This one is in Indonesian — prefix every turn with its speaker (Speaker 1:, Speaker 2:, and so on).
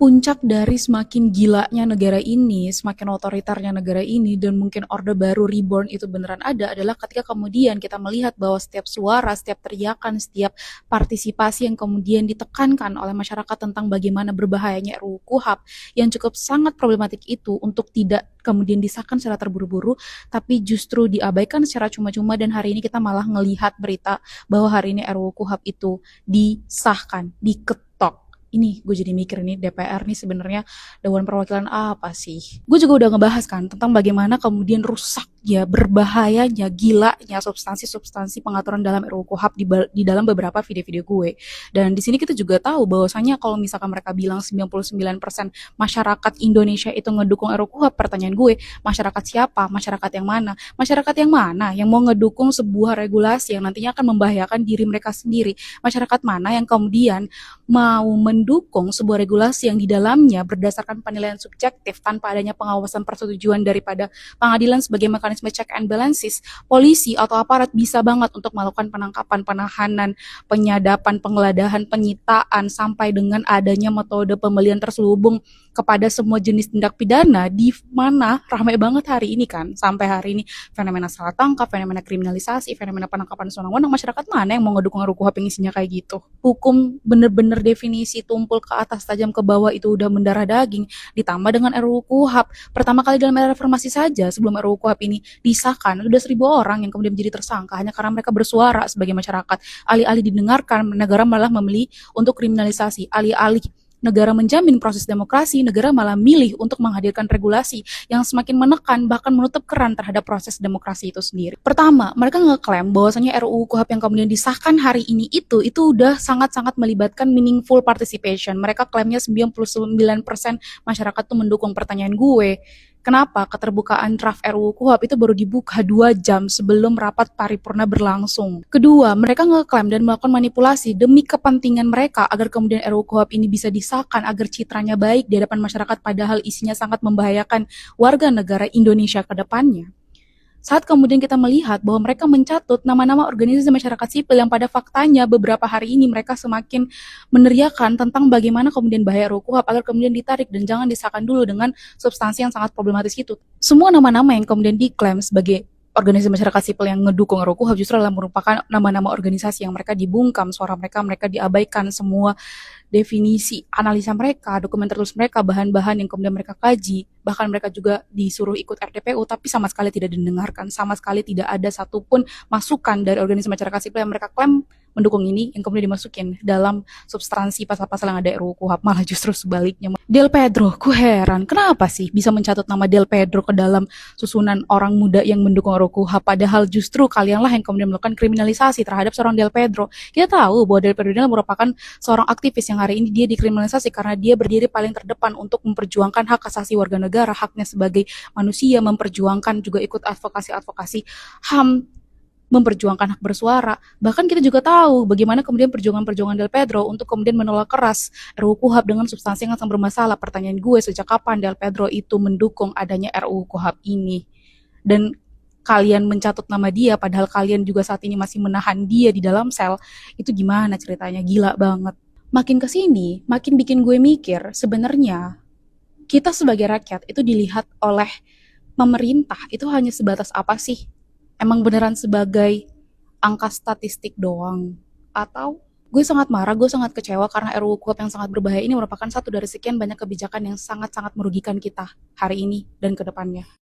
Speaker 1: Puncak dari semakin gilanya negara ini, semakin otoriternya negara ini, dan mungkin Orde Baru reborn itu beneran ada adalah ketika kemudian kita melihat bahwa setiap suara, setiap teriakan, setiap partisipasi yang kemudian ditekankan oleh masyarakat tentang bagaimana berbahayanya RUU KUHP yang cukup sangat problematik itu untuk tidak kemudian disahkan secara terburu-buru, tapi justru diabaikan secara cuma-cuma, dan hari ini kita malah ngelihat berita bahwa hari ini RUU KUHP itu disahkan, diketok. Ini gue jadi mikir nih, DPR nih sebenarnya Dewan Perwakilan apa sih? Gue juga udah ngebahas kan tentang bagaimana kemudian rusaknya, berbahayanya, gilanya substansi-substansi pengaturan dalam RUU KUHP di dalam beberapa video-video gue. Dan di sini kita juga tahu bahwasanya kalau misalkan mereka bilang 99% masyarakat Indonesia itu ngedukung RUU KUHP, pertanyaan gue, masyarakat siapa? Masyarakat yang mana? Masyarakat yang mana yang mau ngedukung sebuah regulasi yang nantinya akan membahayakan diri mereka sendiri? Masyarakat mana yang kemudian mau mendukung sebuah regulasi yang di dalamnya berdasarkan penilaian subjektif tanpa adanya pengawasan persetujuan daripada pengadilan sebagai mekanisme check and balances, polisi atau aparat bisa banget untuk melakukan penangkapan, penahanan, penyadapan, penggeledahan, penyitaan, sampai dengan adanya metode pembelian terselubung kepada semua jenis tindak pidana, di mana ramai banget hari ini kan, sampai hari ini fenomena salah tangkap, fenomena kriminalisasi, fenomena penangkapan sewenang-wenang. Masyarakat mana yang mau ngedukung RUU KUHP yang isinya kayak gitu? Hukum bener-bener definisi tumpul ke atas tajam ke bawah itu udah mendarah daging, ditambah dengan RUU KUHP. Pertama kali dalam era reformasi saja, sebelum RUU KUHP ini disahkan, sudah 1.000 orang yang kemudian menjadi tersangka hanya karena mereka bersuara sebagai masyarakat. Alih-alih didengarkan, negara malah memilih untuk kriminalisasi. Alih-alih negara menjamin proses demokrasi, negara malah milih untuk menghadirkan regulasi yang semakin menekan bahkan menutup keran terhadap proses demokrasi itu sendiri. Pertama, mereka ngeklaim bahwasanya RUU KUHP yang kemudian disahkan hari ini itu udah sangat-sangat melibatkan meaningful participation. Mereka klaimnya 99% masyarakat tuh mendukung. Pertanyaan gue, kenapa keterbukaan draft RUU KUHP itu baru dibuka 2 jam sebelum rapat paripurna berlangsung? Kedua, mereka ngeklaim dan melakukan manipulasi demi kepentingan mereka agar kemudian RUU KUHP ini bisa disahkan agar citranya baik di hadapan masyarakat, padahal isinya sangat membahayakan warga negara Indonesia ke depannya. Saat kemudian kita melihat bahwa mereka mencatut nama-nama organisasi masyarakat sipil yang pada faktanya beberapa hari ini mereka semakin meneriakan tentang bagaimana kemudian bahaya RUU KUHP agar kemudian ditarik dan jangan disahkan dulu dengan substansi yang sangat problematis itu. Semua nama-nama yang kemudian diklaim sebagai organisasi masyarakat sipil yang ngedukung RUU KUHP justru adalah merupakan nama-nama organisasi yang mereka dibungkam, suara mereka diabaikan, semua definisi, analisa mereka, dokumen tertulis mereka, bahan-bahan yang kemudian mereka kaji, bahkan mereka juga disuruh ikut RDPU, tapi sama sekali tidak didengarkan, sama sekali tidak ada satupun masukan dari organisasi masyarakat sipil yang mereka klaim mendukung ini yang kemudian dimasukin dalam substansi pasal-pasal yang ada RUU KUHP, malah justru sebaliknya. Del Pedro, ku heran, kenapa sih bisa mencatut nama Del Pedro ke dalam susunan orang muda yang mendukung RUU KUHP, padahal justru kalianlah yang kemudian melakukan kriminalisasi terhadap seorang Del Pedro. Kita tahu bahwa Del Pedro ini merupakan seorang aktivis yang hari ini dia dikriminalisasi karena dia berdiri paling terdepan untuk memperjuangkan hak asasi warga negara, haknya sebagai manusia, memperjuangkan juga ikut advokasi-advokasi HAM, memperjuangkan hak bersuara. Bahkan kita juga tahu bagaimana kemudian perjuangan-perjuangan Del Pedro untuk kemudian menolak keras RUU KUHP dengan substansi yang sangat bermasalah. Pertanyaan gue, sejak kapan Del Pedro itu mendukung adanya RUU KUHP ini? Dan kalian mencatut nama dia padahal kalian juga saat ini masih menahan dia di dalam sel. Itu gimana ceritanya? Gila banget. Makin kesini, makin bikin gue mikir, sebenarnya kita sebagai rakyat itu dilihat oleh pemerintah itu hanya sebatas apa sih? Emang beneran sebagai angka statistik doang? Atau gue sangat marah, gue sangat kecewa karena RUU KUHP yang sangat berbahaya ini merupakan satu dari sekian banyak kebijakan yang sangat-sangat merugikan kita hari ini dan ke depannya.